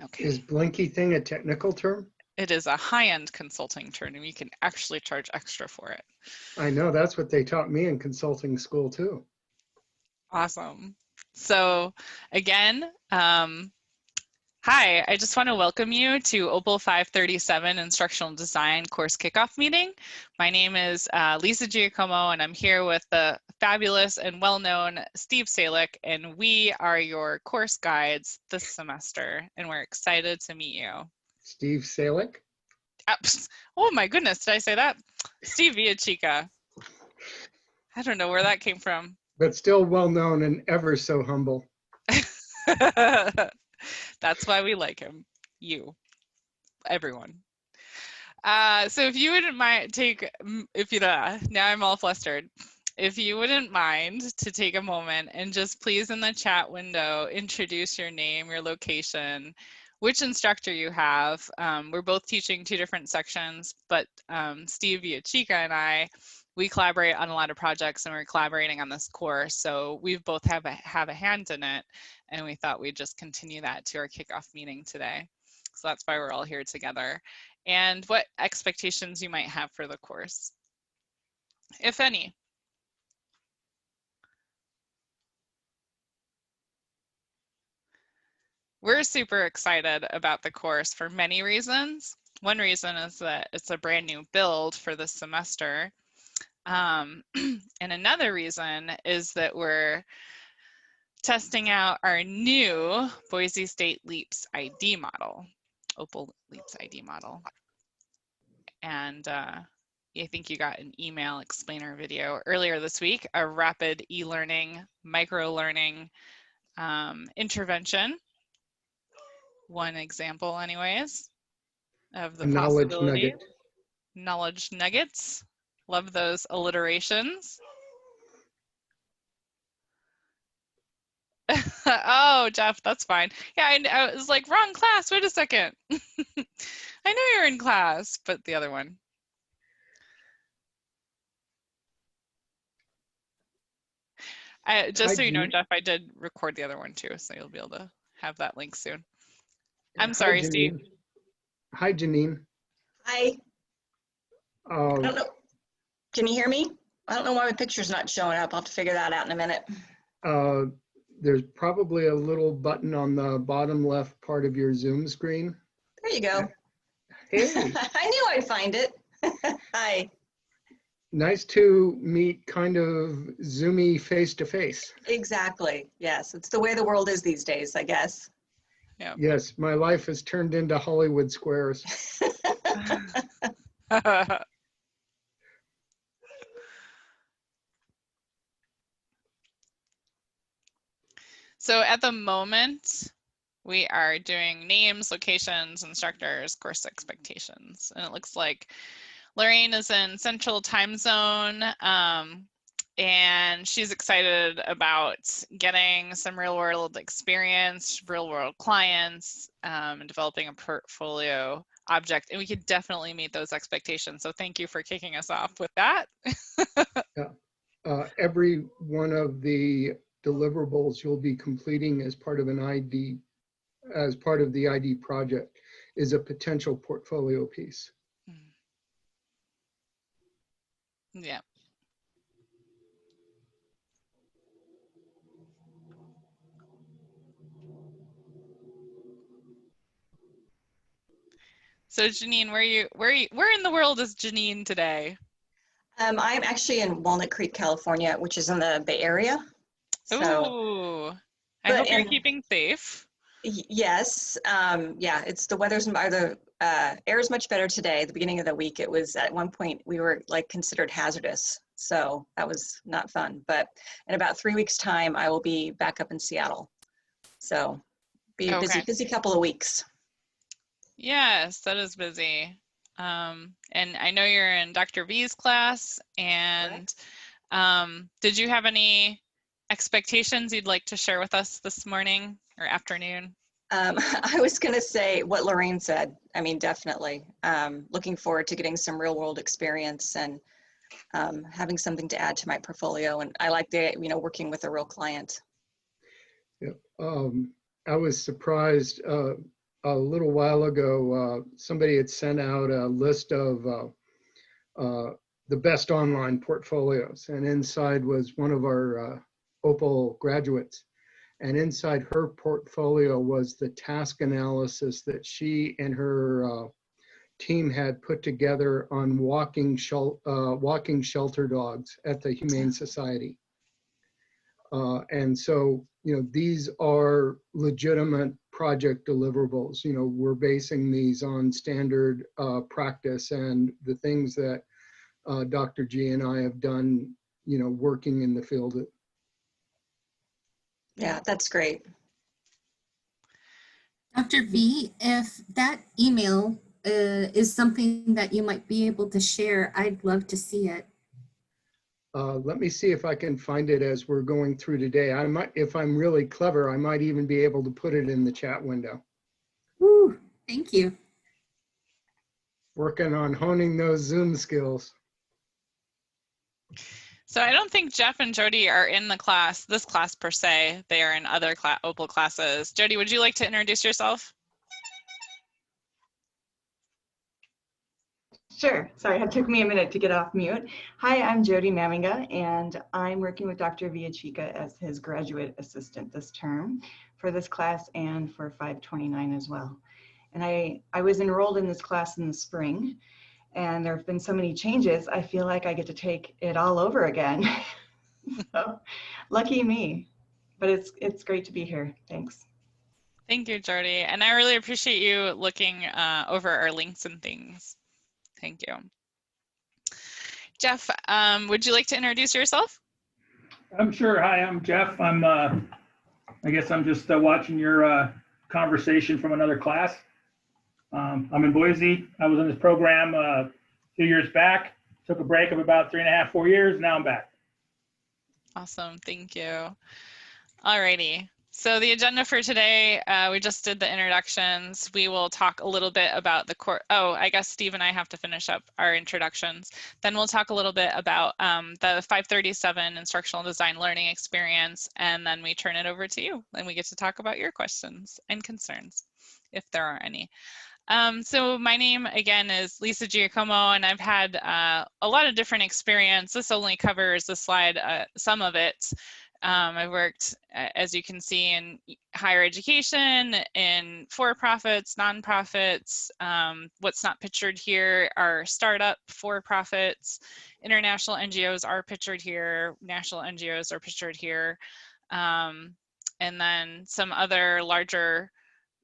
Okay. Is blinky thing a technical term? It is a high-end consulting term, and you can actually charge extra for it. I know, that's what they taught me in consulting school too. Awesome. So again, hi, I just want to welcome you to OPWL 537 Instructional Design Course Kickoff Meeting. My name is Lisa Giacomo, and I'm here with the fabulous and well-known Steve Salick, and we are your course guides this semester, and we're excited to meet you. Steve Salick? Oh my goodness, did I say that? Steve Villachica. I don't know where that came from. But still well known and ever so humble. That's why we like him. You. Everyone. So if you wouldn't mind now I'm all flustered. If you wouldn't mind to take a moment and just please in the chat window, introduce your name, your location, which instructor you have. We're both teaching two different sections, but Steve Villachica and we collaborate on a lot of projects, and we're collaborating on this course. So we both have a hand in it, and we thought we'd just continue that to our kickoff meeting today. So that's why we're all here together. And what expectations you might have for the course, if any. We're super excited about the course for many reasons. One reason is that it's a brand new build for this semester. And another reason is that we're testing out our new Boise State LEAPS ID model, OPWL LEAPS ID model. And I think you got an email explainer video earlier this week, a rapid e-learning, micro-learning intervention. One example anyways of the possibility. Knowledge nuggets. Love those alliterations. Oh, Jeff, that's fine. Yeah, I was like, wrong class. Wait a second. I know you're in class, but the other one. Just so you know, Jeff, I did record the other one too, so you'll be able to have that link soon. I'm sorry, Steve. Hi, Janine. Hi. I don't know. Can you hear me? I don't know why my picture's not showing up. I'll have to figure that out in a minute. There's probably a little button on the bottom left part of your Zoom screen. There you go. Hey. I knew I'd find it. Hi. Nice to meet kind of Zoomy face-to-face. Exactly. Yes, it's the way the world is these days, I guess. Yeah. Yes, my life has turned into Hollywood squares. So at the moment, we are doing names, locations, instructors, course expectations. And it looks like Lorraine is in Central Time Zone, and she's excited about getting some real world experience, real world clients, and developing a portfolio object. And we could definitely meet those expectations. So thank you for kicking us off with that. Yeah. Every one of the deliverables you'll be completing as part of an ID, as part of the ID project, is a potential portfolio piece. Yeah. So Janine, where in the world is Janine today? I'm actually in Walnut Creek, California, which is in the Bay Area. So, ooh, I hope you're keeping safe. Yes, yeah, it's the air is much better today. At the beginning of the week, it was at one point we were like considered hazardous. So that was not fun. But in about 3 weeks' time, I will be back up in Seattle. So be a busy couple of weeks. Yes, that is busy. And I know you're in Dr. V's class, and did you have any expectations you'd like to share with us this morning or afternoon? I was going to say what Lorraine said. I mean, definitely. Looking forward to getting some real world experience and having something to add to my portfolio. And I like working with a real client. Yeah. I was surprised. a little while ago, somebody had sent out a list of the best online portfolios, and inside was one of our OPWL graduates. And inside her portfolio was the task analysis that she and her team had put together on walking shelter dogs at the Humane Society. And so, you know, these are legitimate project deliverables. You know, we're basing these on standard practice and the things that Dr. G and I have done, you know, working in the field. Yeah, that's great. Dr. V, if that email is something that you might be able to share, I'd love to see it. Let me see if I can find it as we're going through today. I might, if I'm really clever, I might even be able to put it in the chat window. Woo, thank you. Working on honing those Zoom skills. So I don't think Jeff and Jody are in the class, this class per se. They are in other OPWL classes. Jody, would you like to introduce yourself? Sure. Sorry, it took me a minute to get off mute. Hi, I'm Jody Maminga, and I'm working with Dr. Villachika as his graduate assistant this term for this class and for 529 as well. And I was enrolled in this class in the spring, and there have been so many changes, I feel like I get to take it all over again. So, lucky me. But it's great to be here. Thanks. Thank you, Jody. And I really appreciate you looking over our links and things. Thank you. Jeff, would you like to introduce yourself? I'm sure. Hi, I'm Jeff. I guess I'm just watching your conversation from another class. I'm in Boise. I was in this program a few years back, took a break of about 3.5, 4 years. Now I'm back. Awesome, thank you. Alrighty. So the agenda for today, we just did the introductions. We will talk a little bit about the core. Oh, I guess Steve and I have to finish up our introductions. Then we'll talk a little bit about the 537 instructional design learning experience, and then we turn it over to you, and we get to talk about your questions and concerns, if there are any. So my name again is Lisa Giacomo, and I've had a lot of different experience. This only covers the slide, some of it. I've worked, as you can see, in higher education, in for-profits, nonprofits. What's not pictured here are startup for-profits. International NGOs are pictured here. National NGOs are pictured here. And then some other larger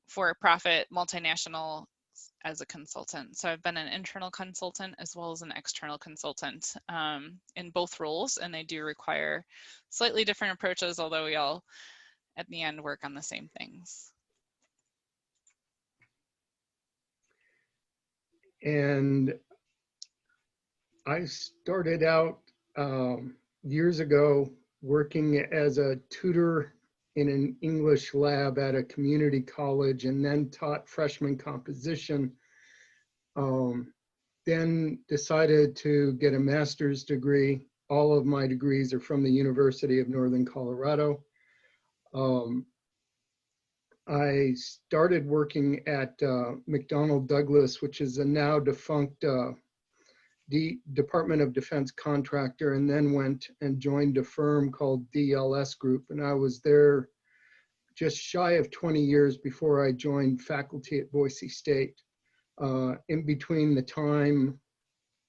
for-profit multinational as a consultant. So I've been an internal consultant as well as an external consultant in both roles, and they do require slightly different approaches, although we all at the end work on the same things. And I started out years ago working as a tutor in an English lab at a community college, and then taught freshman composition. Then decided to get a master's degree. All of my degrees are from the University of Northern Colorado. I started working at McDonnell Douglas, which is a now defunct Department of Defense contractor, and then went and joined a firm called DLS Group. And I was there just shy of 20 years before I joined faculty at Boise State. In between the time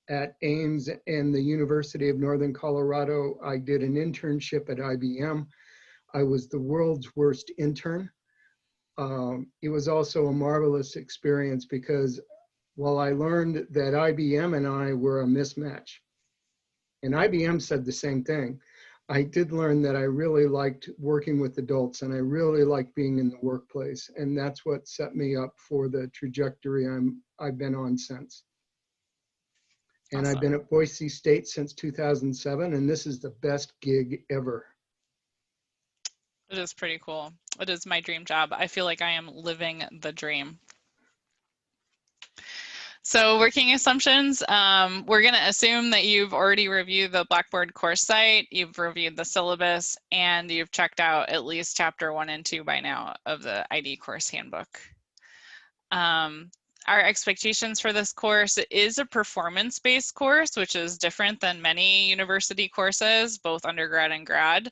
at Ames and the University of Northern Colorado, I did an internship at IBM. I was the world's worst intern. It was also a marvelous experience because while I learned that IBM and I were a mismatch, and IBM said the same thing, I did learn that I really liked working with adults and I really liked being in the workplace. And that's what set me up for the trajectory I've been on since. And Awesome. I've been at Boise State since 2007, and this is the best gig ever. It is pretty cool. It is my dream job. I feel like I am living the dream. So working assumptions, we're going to assume that you've already reviewed the Blackboard course site, you've reviewed the syllabus, and you've checked out at least chapter 1 and 2 by now of the ID course handbook. Our expectations for this course is a performance-based course, which is different than many university courses, both undergrad and grad.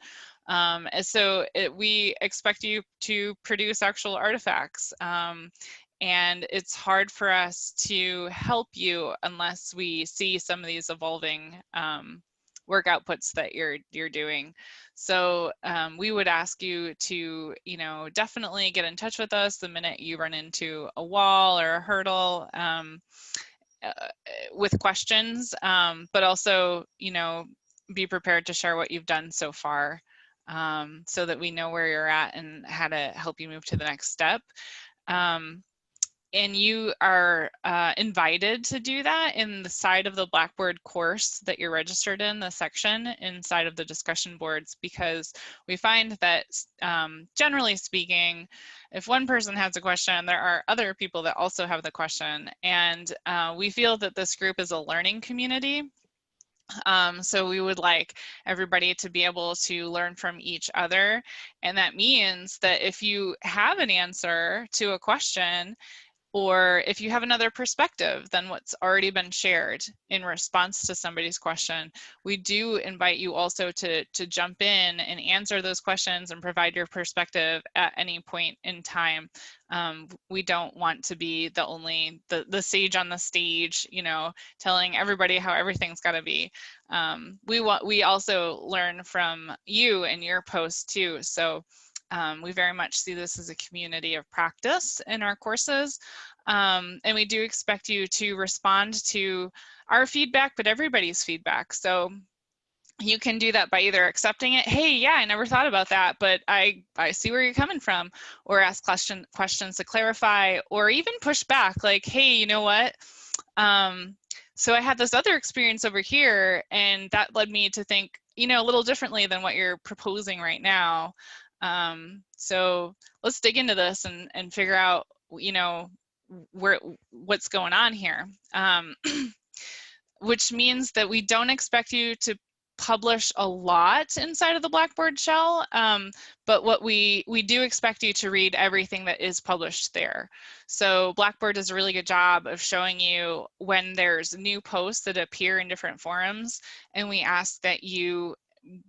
And so we expect you to produce actual artifacts. And it's hard for us to help you unless we see some of these evolving work outputs that you're doing. So we would ask you to, definitely get in touch with us the minute you run into a wall or a hurdle with questions, but also, be prepared to share what you've done so far, so that we know where you're at and how to help you move to the next step. And you are invited to do that in the side of the Blackboard course that you're registered in, the section inside of the discussion boards, because we find that generally speaking, if one person has a question, there are other people that also have the question. And we feel that this group is a learning community. So we would like everybody to be able to learn from each other. And that means that if you have an answer to a question, or if you have another perspective than what's already been shared in response to somebody's question, we do invite you also to jump in and answer those questions and provide your perspective at any point in time. We don't want to be the sage on the stage, telling everybody how everything's got to be. We also learn from you and your posts too. So we very much see this as a community of practice in our courses. And we do expect you to respond to our feedback, but everybody's feedback. So you can do that by either accepting it, hey, yeah, I never thought about that, but I see where you're coming from, or ask questions to clarify, or even push back, like, hey, you know what? So I had this other experience over here, and that led me to think, a little differently than what you're proposing right now. So let's dig into this and figure out, what's going on here. Which means that we don't expect you to publish a lot inside of the Blackboard shell, but what we do expect you to read everything that is published there. So Blackboard does a really good job of showing you when there's new posts that appear in different forums, and we ask that you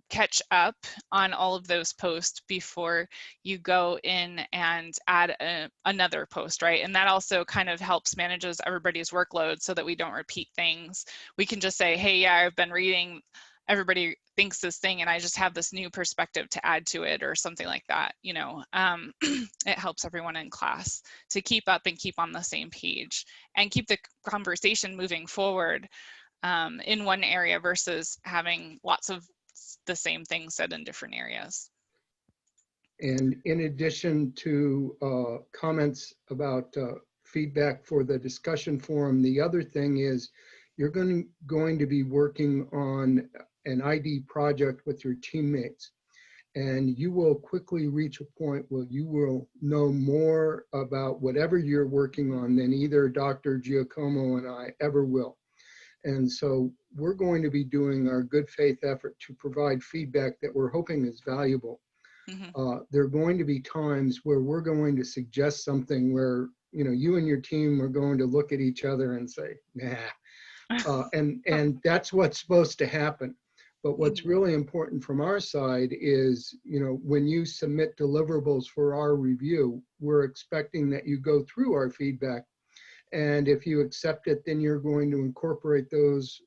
catch up on all of those posts before you go in and add another post, right? And that also kind of helps manages everybody's workload so that we don't repeat things. We can just say, hey, yeah, I've been reading, everybody thinks this thing, and I just have this new perspective to add to it, or something like that. It helps everyone in class to keep up and keep on the same page and keep the conversation moving forward in one area versus having lots of the same thing said in different areas. And in addition to comments about feedback for the discussion forum, the other thing is you're going to be working on an ID project with your teammates. And you will quickly reach a point where you will know more about whatever you're working on than either Dr. Giacomo and I ever will. And so we're going to be doing our good faith effort to provide feedback that we're hoping is valuable. Mm-hmm. There are going to be times where we're going to suggest something where, you and your team are going to look at each other and say, nah. And that's what's supposed to happen. But what's really important from our side is, when you submit deliverables for our review, we're expecting that you go through our feedback. And if you accept it, then you're going to incorporate those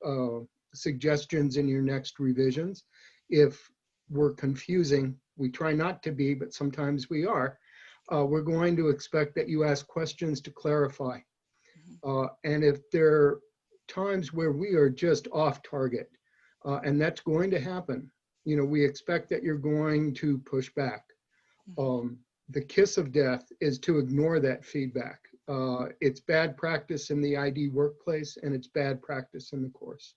suggestions in your next revisions. If we're confusing, we try not to be, but sometimes we are, we're going to expect that you ask questions to clarify. And if there are times where we are just off target, and that's going to happen, we expect that you're going to push back. The kiss of death is to ignore that feedback. It's bad practice in the ID workplace, and it's bad practice in the course.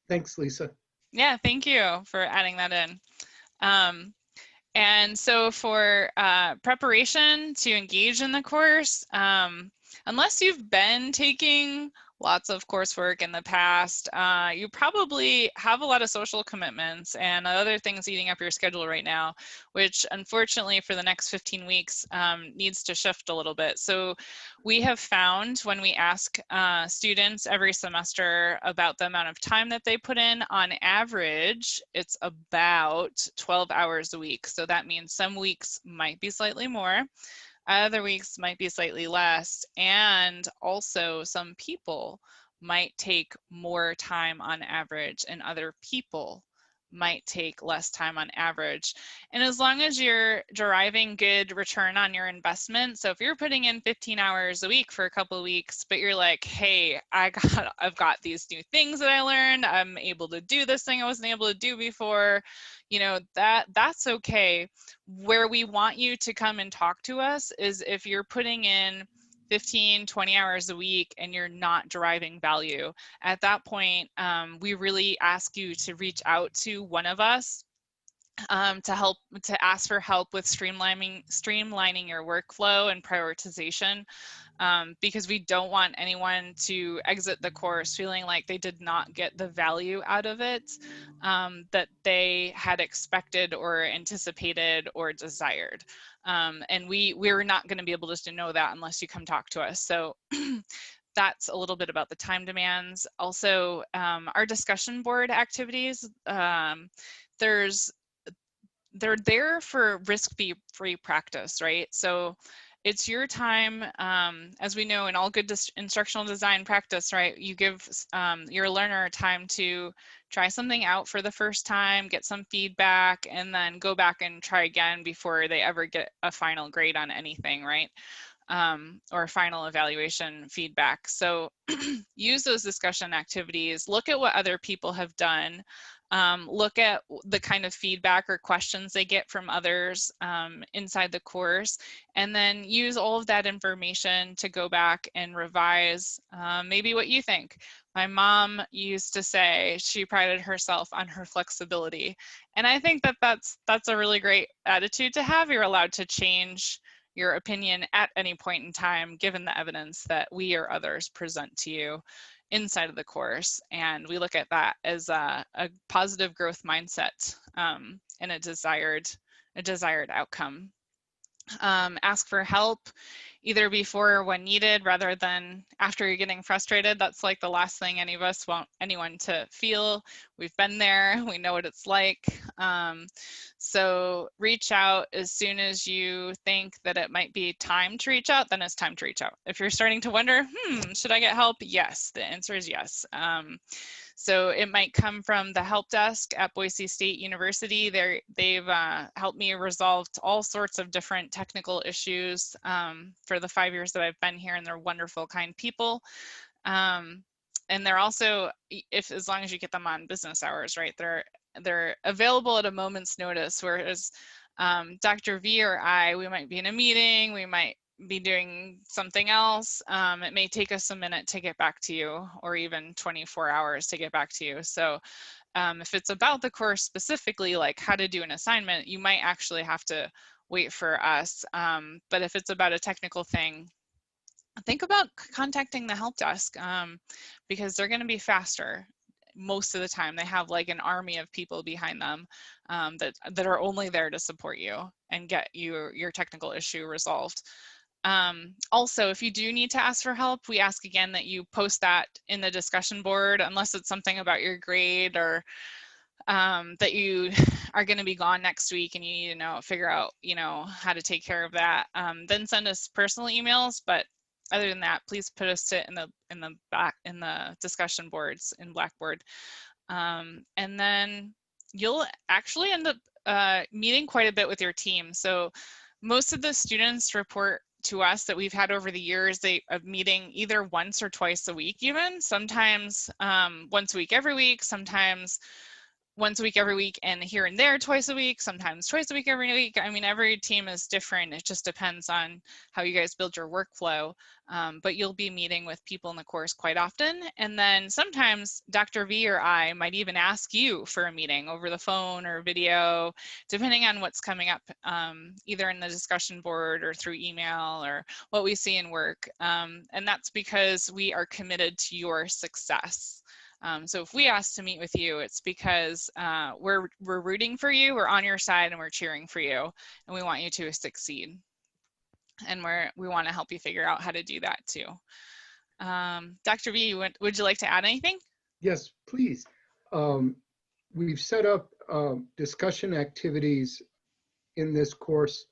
Thanks, Lisa. Yeah, thank you for adding that in. And so for preparation to engage in the course, unless you've been taking lots of coursework in the past. You probably have a lot of social commitments and other things eating up your schedule right now, which unfortunately for the next 15 weeks needs to shift a little bit. So we have found when we ask students every semester about the amount of time that they put in, on average, it's about 12 hours a week. So that means some weeks might be slightly more. Other weeks might be slightly less, and also some people might take more time on average and other people might take less time on average. And as long as you're deriving good return on your investment, so if you're putting in 15 hours a week for a couple of weeks, but you're like, hey, I've got these new things that I learned, I'm able to do this thing I wasn't able to do before, you know, that's okay. Where we want you to come and talk to us is if you're putting in 15, 20 hours a week and you're not deriving value. At that point, we really ask you to reach out to one of us to ask for help with streamlining your workflow and prioritization, because we don't want anyone to exit the course feeling like they did not get the value out of it that they had expected or anticipated or desired. And we're not going to be able to know that unless you come talk to us. So that's a little bit about the time demands. Also, our discussion board activities, they're there for risk-free practice, right? So it's your time, as we know in all good instructional design practice, right? You give your learner time to try something out for the first time, get some feedback, and then go back and try again before they ever get a final grade on anything, right? Or final evaluation feedback. So use those discussion activities, look at what other people have done, look at the kind of feedback or questions they get from others inside the course, and then use all of that information to go back and revise maybe what you think. My mom used to say she prided herself on her flexibility. And I think that that's a really great attitude to have. You're allowed to change your opinion at any point in time, given the evidence that we or others present to you inside of the course. And we look at that as a positive growth mindset and a desired outcome. Ask for help either before or when needed rather than after you're getting frustrated. That's like the last thing any of us want anyone to feel. We've been there, we know what it's like. So reach out as soon as you think that it might be time to reach out, then it's time to reach out. If you're starting to wonder, should I get help? Yes, the answer is yes. So it might come from the help desk at Boise State University. They've helped me resolve all sorts of different technical issues for the 5 years that I've been here, and they're wonderful, kind people. And they're also, as long as you get them on business hours, right? They're available at a moment's notice, whereas Dr. V or I, we might be in a meeting, we might be doing something else. It may take us a minute to get back to you, or even 24 hours to get back to you. So if it's about the course specifically, like how to do an assignment, you might actually have to wait for us. But if it's about a technical thing, think about contacting the help desk because they're going to be faster. Most of the time they have like an army of people behind them that are only there to support you and get your technical issue resolved. Also, if you do need to ask for help, we ask again that you post that in the discussion board, unless it's something about your grade or that you are going to be gone next week and you need to figure out how to take care of that. Then send us personal emails, but other than that, please post it in the discussion boards in Blackboard. And then you'll actually end up meeting quite a bit with your team. So most of the students report to us that we've had over the years, they are meeting either once or twice a week even, sometimes once a week every week, sometimes once a week, every week, and here and there twice a week, sometimes twice a week, every week. I mean, every team is different. It just depends on how you guys build your workflow. But you'll be meeting with people in the course quite often. And then sometimes Dr. V or I might even ask you for a meeting over the phone or video, depending on what's coming up, either in the discussion board or through email or what we see in work. And that's because we are committed to your success. So if we ask to meet with you, it's because we're rooting for you, we're on your side, and we're cheering for you, and we want you to succeed. And we want to help you figure out how to do that too. Dr. V, would you like to add anything? Yes, please. We've set up discussion activities in this course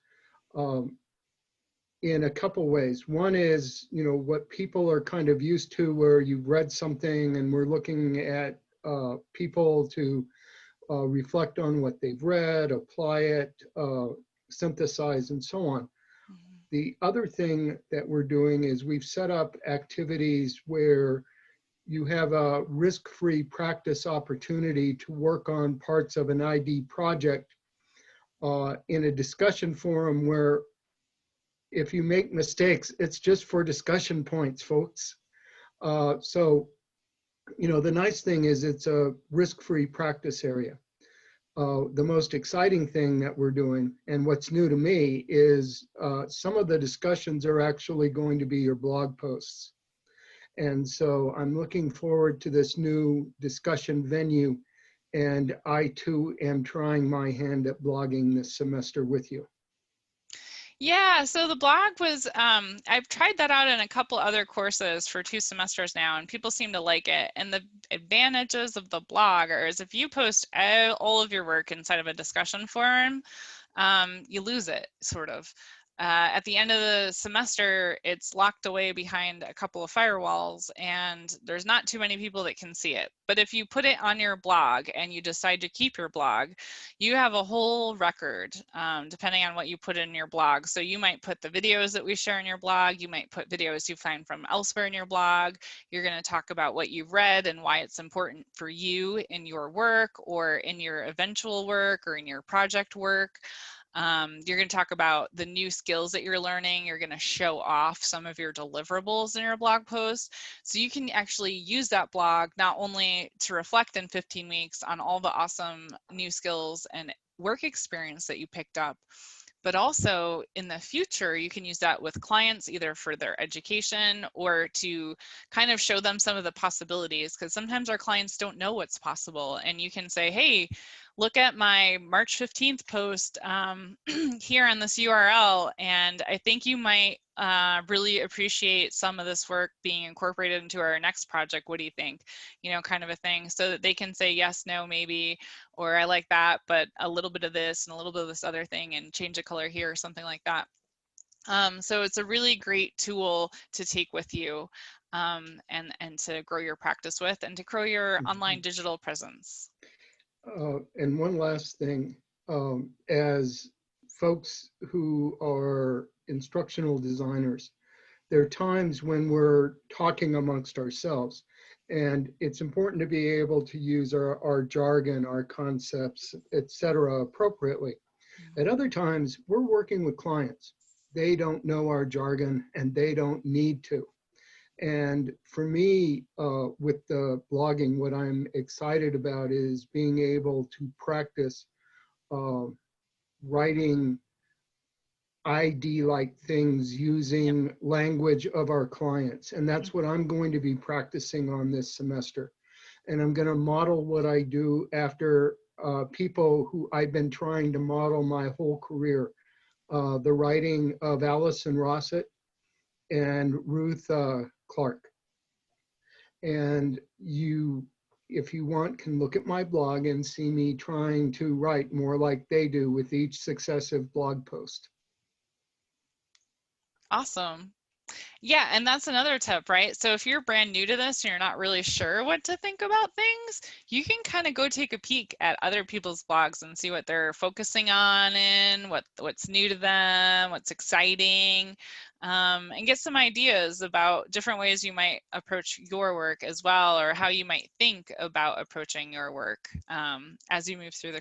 in a couple ways. One is, you know, what people are kind of used to, where you've read something and we're looking at people to reflect on what they've read, apply it, synthesize, and so on. Mm-hmm. The other thing that we're doing is we've set up activities where you have a risk-free practice opportunity to work on parts of an ID project in a discussion forum where if you make mistakes, it's just for discussion points, folks. So, you know, the nice thing is it's a risk-free practice area. The most exciting thing that we're doing, and what's new to me, is some of the discussions are actually going to be your blog posts. And so I'm looking forward to this new discussion venue, and I too am trying my hand at blogging this semester with you. Yeah, so the blog was, I've tried that out in a couple other courses for 2 semesters now, and people seem to like it. And the advantages of the blog is if you post all of your work inside of a discussion forum, you lose it, sort of. At the end of the semester, it's locked away behind a couple of firewalls, and there's not too many people that can see it. But if you put it on your blog and you decide to keep your blog, you have a whole record, depending on what you put in your blog. So you might put the videos that we share in your blog, you might put videos you find from elsewhere in your blog, you're going to talk about what you've read and why it's important for you in your work or in your eventual work or in your project work. You're going to talk about the new skills that you're learning. You're going to show off some of your deliverables in your blog post. So you can actually use that blog not only to reflect in 15 weeks on all the awesome new skills and work experience that you picked up, but also in the future, you can use that with clients either for their education or to kind of show them some of the possibilities, because sometimes our clients don't know what's possible. And you can say, hey, look at my March 15th post here on this URL, and I think you might really appreciate some of this work being incorporated into our next project. What do you think? You know, kind of a thing, so that they can say yes, no, maybe, or I like that, but a little bit of this and a little bit of this other thing, and change a color here or something like that. So it's a really great tool to take with you and to grow your practice with and to grow your online digital presence. And one last thing, as folks who are instructional designers, there are times when we're talking amongst ourselves, and it's important to be able to use our jargon, our concepts, etc. appropriately. At other times, we're working with clients. They don't know our jargon and they don't need to. And for me, with the blogging, what I'm excited about is being able to practice writing ID-like things using language of our clients. And that's what I'm going to be practicing on this semester. And I'm going to model what I do after people who I've been trying to model my whole career. The writing of Allison Rossett and Ruth Clark. And you, if you want, can look at my blog and see me trying to write more like they do with each successive blog post. Awesome. Yeah, and that's another tip, right? So if you're brand new to this and you're not really sure what to think about things, you can kind of go take a peek at other people's blogs and see what they're focusing on and what's new to them, what's exciting, and get some ideas about different ways you might approach your work as well, or how you might think about approaching your work as you move through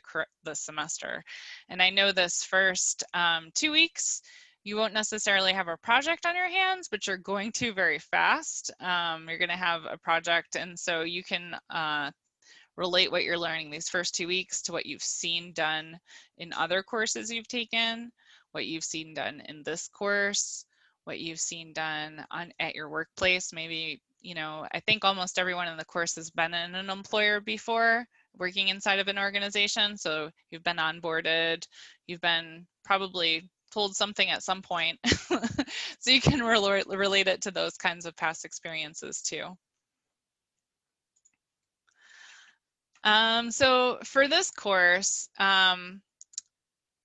the semester. And I know this first 2 weeks, you won't necessarily have a project on your hands, but you're going to very fast. You're going to have a project, and so you can relate what you're learning these first 2 weeks to what you've seen done in other courses you've taken, what you've seen done in this course, what you've seen done at your workplace. Maybe, you know, I think almost everyone in the course has been in an employer before, working inside of an organization. So you've been onboarded, you've been probably told something at some point. So you can relate it to those kinds of past experiences too. So for this course,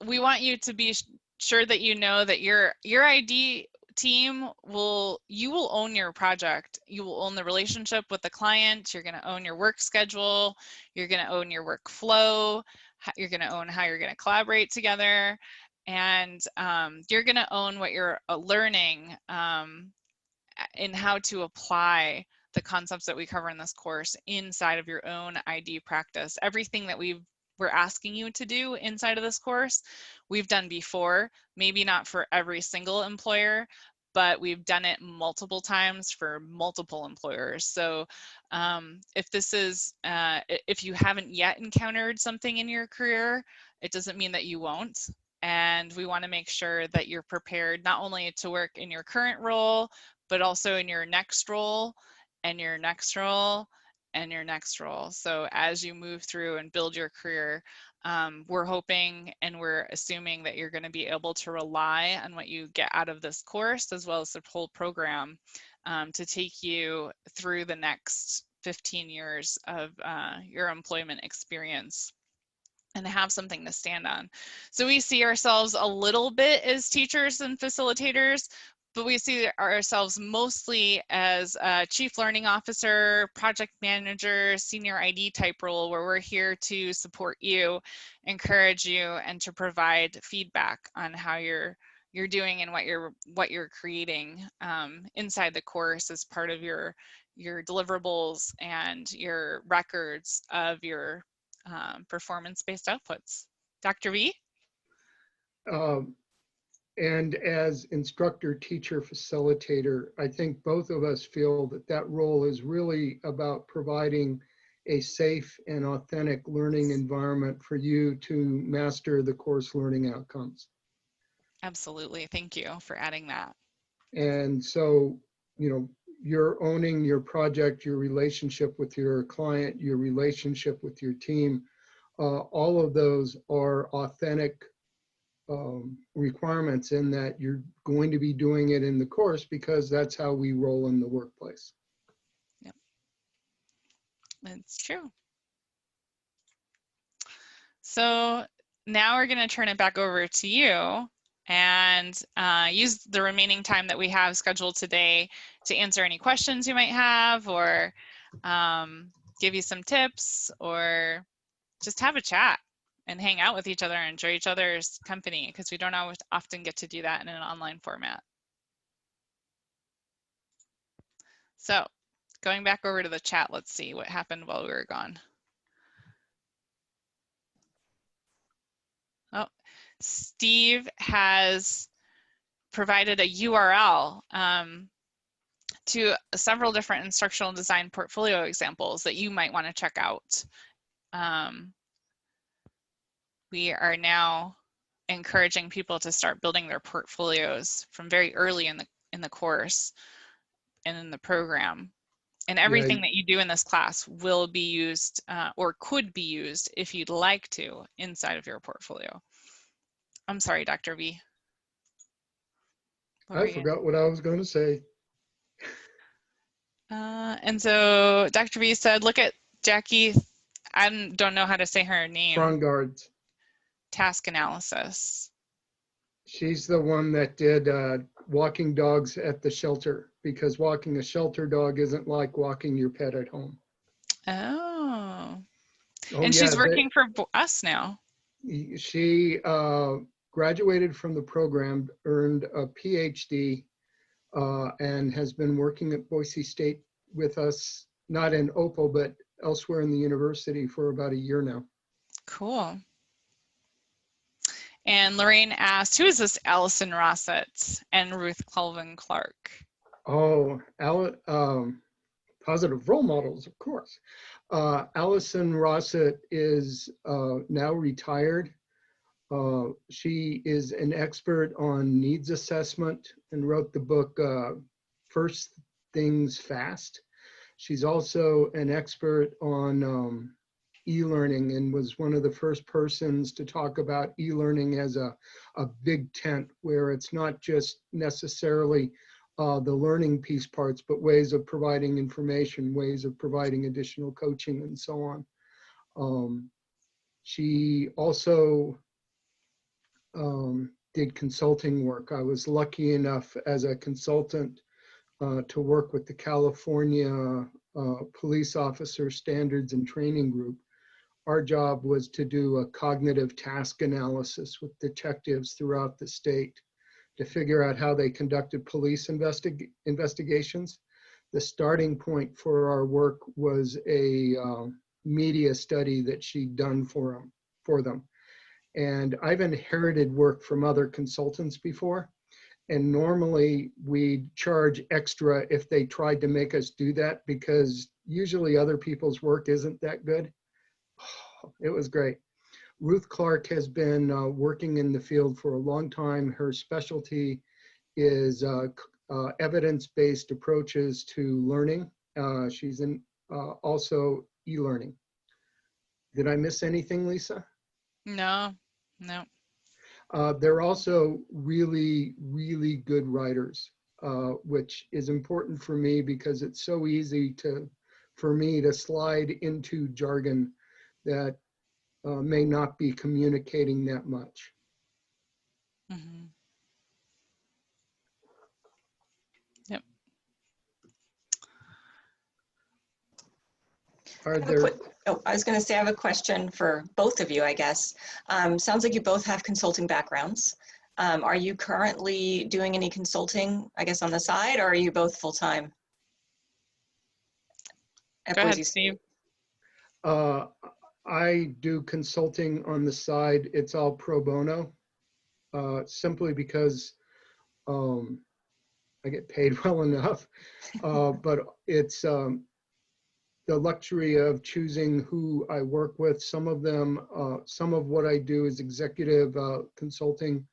we want you to be sure that you know that your ID team you will own your project. You will own the relationship with the client. You're going to own your work schedule. You're going to own your workflow. You're going to own how you're going to collaborate together. And you're going to own what you're learning in how to apply the concepts that we cover in this course inside of your own ID practice. Everything that we're asking you to do inside of this course, we've done before, maybe not for every single employer, but we've done it multiple times for multiple employers. So if you haven't yet encountered something in your career, it doesn't mean that you won't. And we want to make sure that you're prepared not only to work in your current role, but also in your next role and your next role and your next role. So as you move through and build your career, we're hoping and we're assuming that you're going to be able to rely on what you get out of this course as well as the whole program to take you through the next 15 years of your employment experience and have something to stand on. So we see ourselves a little bit as teachers and facilitators, but we see ourselves mostly as a chief learning officer, project manager, senior ID type role, where we're here to support you, encourage you, and to provide feedback on how you're doing and what you're creating inside the course as part of your deliverables and your records of your performance-based outputs. Dr. V? And as instructor, teacher, facilitator, I think both of us feel that that role is really about providing a safe and authentic learning environment for you to master the course learning outcomes. Absolutely. Thank you for adding that. And so, you know, you're owning your project, your relationship with your client, your relationship with your team. All of those are authentic requirements in that you're going to be doing it in the course because that's how we roll in the workplace. Yep, that's true. So now we're going to turn it back over to you and use the remaining time that we have scheduled today to answer any questions you might have or give you some tips or just have a chat and hang out with each other and enjoy each other's company because we don't always often get to do that in an online format. So going back over to the chat, let's see what happened while we were gone. Oh, Steve has provided a URL to several different instructional design portfolio examples that you might want to check out. We are now encouraging people to start building their portfolios from very early in the course and in the program. And everything that you do in this class will be used or could be used if you'd like to inside of your portfolio. I'm sorry, Dr. V. I forgot what I was going to say. And so Dr. V said, look at Jackie, I don't know how to say her name. Frongard's. Task analysis. She's the one that did walking dogs at the shelter, because walking a shelter dog isn't like walking your pet at home. Oh. Oh, And yeah, she's working for us now. she graduated from the program, earned a PhD, and has been working at Boise State with us, not in OPWL, but elsewhere in the university for about a year now. Cool. And Lorraine asked, who is this Allison Rossett and Ruth Clelvin Clark? Oh, positive role models, of course. Allison Rossett is now retired. She is an expert on needs assessment and wrote the book First Things Fast. She's also an expert on e-learning and was one of the first persons to talk about e-learning as a big tent, where it's not just necessarily the learning piece parts, but ways of providing information, ways of providing additional coaching, and so on. She also did consulting work. I was lucky enough as a consultant to work with the California Police Officer Standards and Training Group. Our job was to do a cognitive task analysis with detectives throughout the state to figure out how they conducted police investigations. The starting point for our work was a media study that she'd done for them. And I've inherited work from other consultants before. And normally we'd charge extra if they tried to make us do that, because usually other people's work isn't that good. It was great. Ruth Clark has been working in the field for a long time. Her specialty is evidence-based approaches to learning. She's in also e-learning. Did I miss anything, Lisa? No. They're also really, really good writers, which is important for me because it's so easy for me to slide into jargon that may not be communicating that much. Mm-hmm. Yep. Are there? I was going to say I have a question for both of you, I guess. Sounds like you both have consulting backgrounds. Are you currently doing any consulting, I guess, on the side, or are you both full-time? Go ahead, Steve. I do consulting on the side. It's all pro bono, simply because I get paid well enough, but it's the luxury of choosing who I work with. Some of them, some of what I do is executive consulting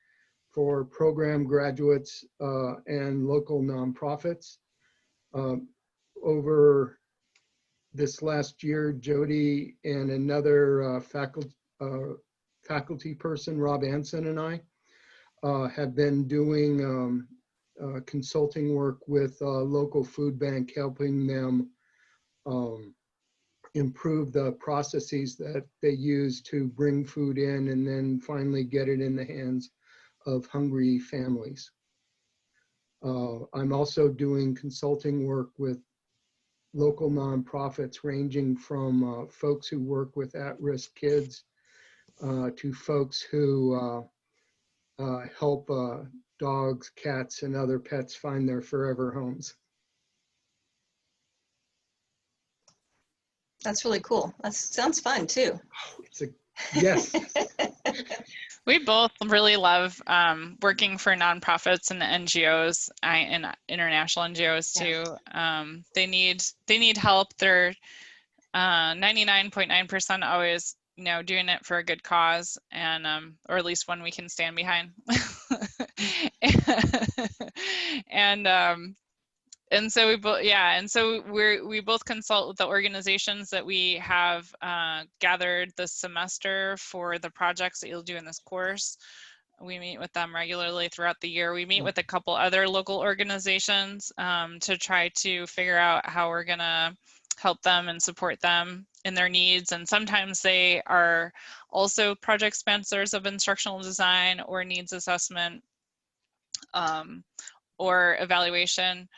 for program graduates and local nonprofits. Over this last year, Jody and another faculty person, Rob Anson, and I have been doing consulting work with a local food bank, helping them improve the processes that they use to bring food in and then finally get it in the hands of hungry families. I'm also doing consulting work with local nonprofits, ranging from folks who work with at-risk kids to folks who help dogs, cats, and other pets find their forever homes. That's really cool. That sounds fun too. Yes. We both really love working for nonprofits and NGOs and international NGOs too. Yeah. They need help. They're 99.9% always, doing it for a good cause, and or at least one we can stand behind. And so we both, and so we both consult with the organizations that we have gathered this semester for the projects that you'll do in this course. We meet with them regularly throughout the year. We meet with a couple other local organizations to try to figure out how we're gonna help them and support them in their needs. And sometimes they are also project sponsors of instructional design or needs assessment. or evaluation.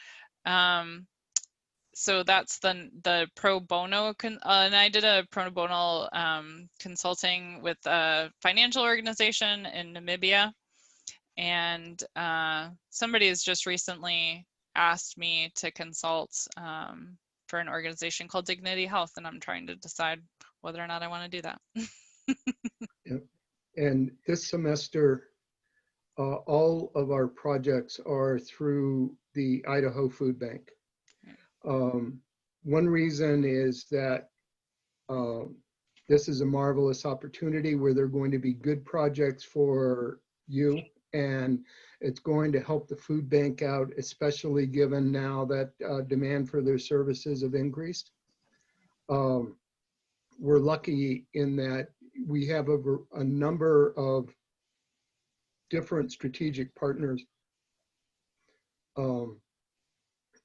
So that's the pro bono, and I did a pro bono consulting with a financial organization in Namibia. And somebody has just recently asked me to consult for an organization called Dignity Health, and I'm trying to decide whether or not I want to do that. Yep. And this semester, all of our projects are through the Idaho Food Bank. One reason is that this is a marvelous opportunity where they're going to be good projects for you, and it's going to help the food bank out, especially given now that demand for their services have increased. We're lucky in that we have a number of different strategic partners.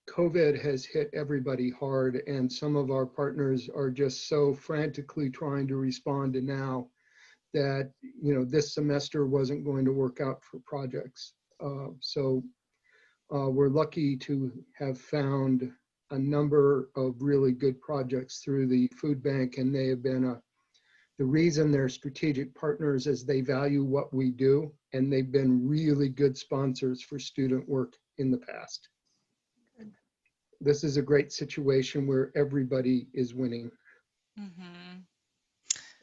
COVID has hit everybody hard, and some of our partners are just so frantically trying to respond to now that, you know, this semester wasn't going to work out for projects. So we're lucky to have found a number of really good projects through the food bank, and they have been the reason they're strategic partners is they value what we do, and they've been really good sponsors for student work in the past. This is a great situation where everybody is winning. Mm-hmm.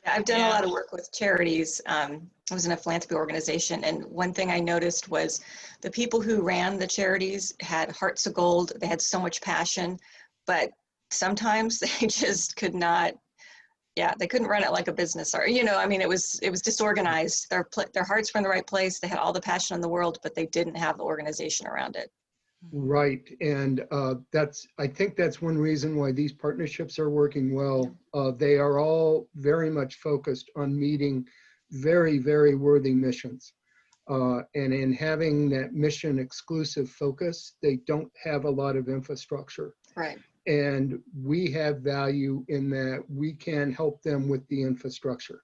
Yeah, I've done a lot of work with charities. I was in a philanthropy organization, and one thing I noticed was the people who ran the charities had hearts of gold. They had so much passion, but sometimes they just could not. Yeah, they couldn't run it like a business, or, you know, I mean, it was disorganized. Their hearts were in the right place. They had all the passion in the world, but they didn't have the organization around it. Right, and I think that's one reason why these partnerships are working well. They are all very much focused on meeting very, very worthy missions. And in having that mission exclusive focus, they don't have a lot of infrastructure. Right. And we have value in that we can help them with the infrastructure.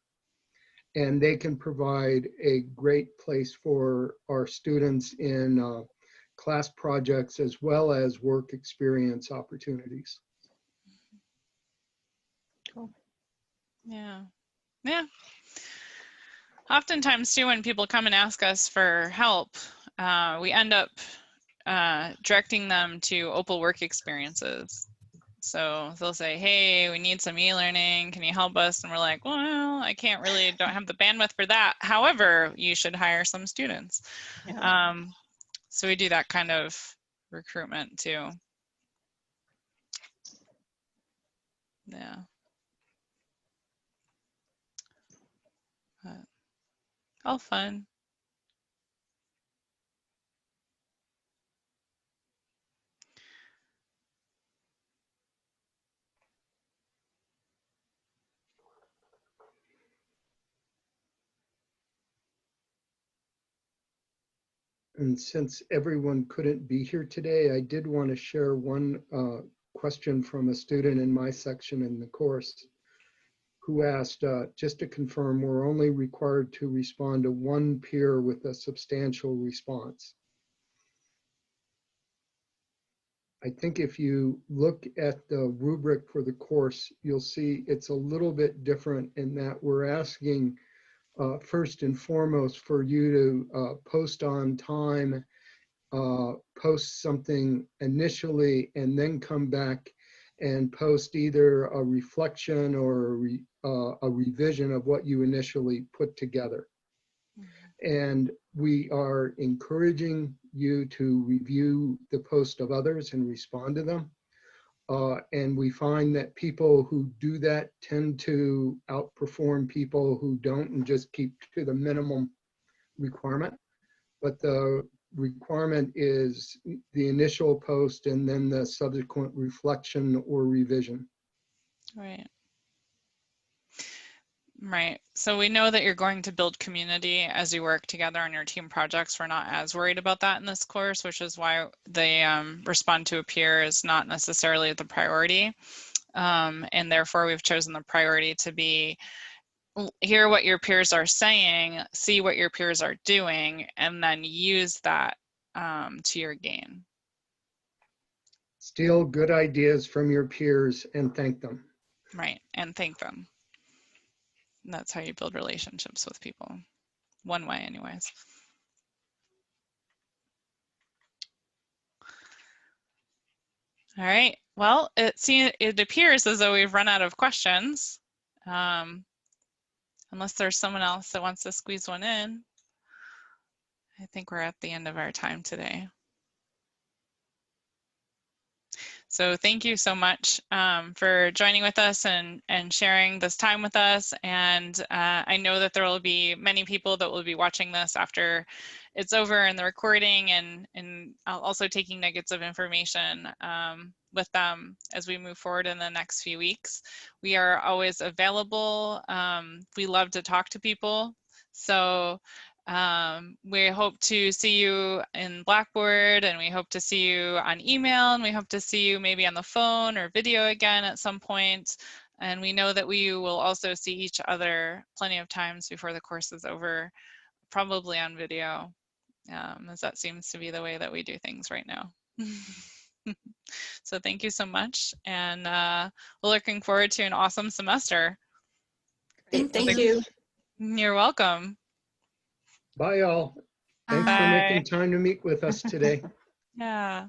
And they can provide a great place for our students in class projects as well as work experience opportunities. Cool. Yeah. Yeah. Oftentimes too, when people come and ask us for help, we end up directing them to OPWL work experiences. So they'll say, hey, we need some e-learning. Can you help us? And we're like, well, I can't really, don't have the bandwidth for that. However, you should hire some students. Yeah. So we do that kind of recruitment too. Yeah. All fun. And since everyone couldn't be here today, I did want to share one question from a student in my section in the course who asked, just to confirm, we're only required to respond to one peer with a substantial response. I think if you look at the rubric for the course, you'll see it's a little bit different in that we're asking first and foremost for you to post on time, post something initially, and then come back and post either a reflection or a revision of what you initially put together. And we are encouraging you to review the post of others and respond to them. And we find that people who do that tend to outperform people who don't and just keep to the minimum requirement. But the requirement is the initial post and then the subsequent reflection or revision. Right. Right. So we know that you're going to build community as you work together on your team projects. We're not as worried about that in this course, which is why the respond to a peer is not necessarily the priority. And therefore we've chosen the priority to be hear what your peers are saying, see what your peers are doing, and then use that to your gain. Steal good ideas from your peers and thank them. Right, and thank them. And that's how you build relationships with people. One way anyways. All right, well, it appears as though we've run out of questions. Unless there's someone else that wants to squeeze one in. I think we're at the end of our time today. So thank you so much for joining with us and sharing this time with us. And I know that there will be many people that will be watching this after it's over in the recording, and also taking nuggets of information with them as we move forward in the next few weeks. We are always available. We love to talk to people. So we hope to see you in Blackboard, and we hope to see you on email, and we hope to see you maybe on the phone or video again at some point. And we know that we will also see each other plenty of times before the course is over, probably on video, as that seems to be the way that we do things right now. So thank you so much, and we're looking forward to an awesome semester. Great, thank you. You're welcome. Bye, all. Thanks for Bye. making time to meet with us today. Yeah.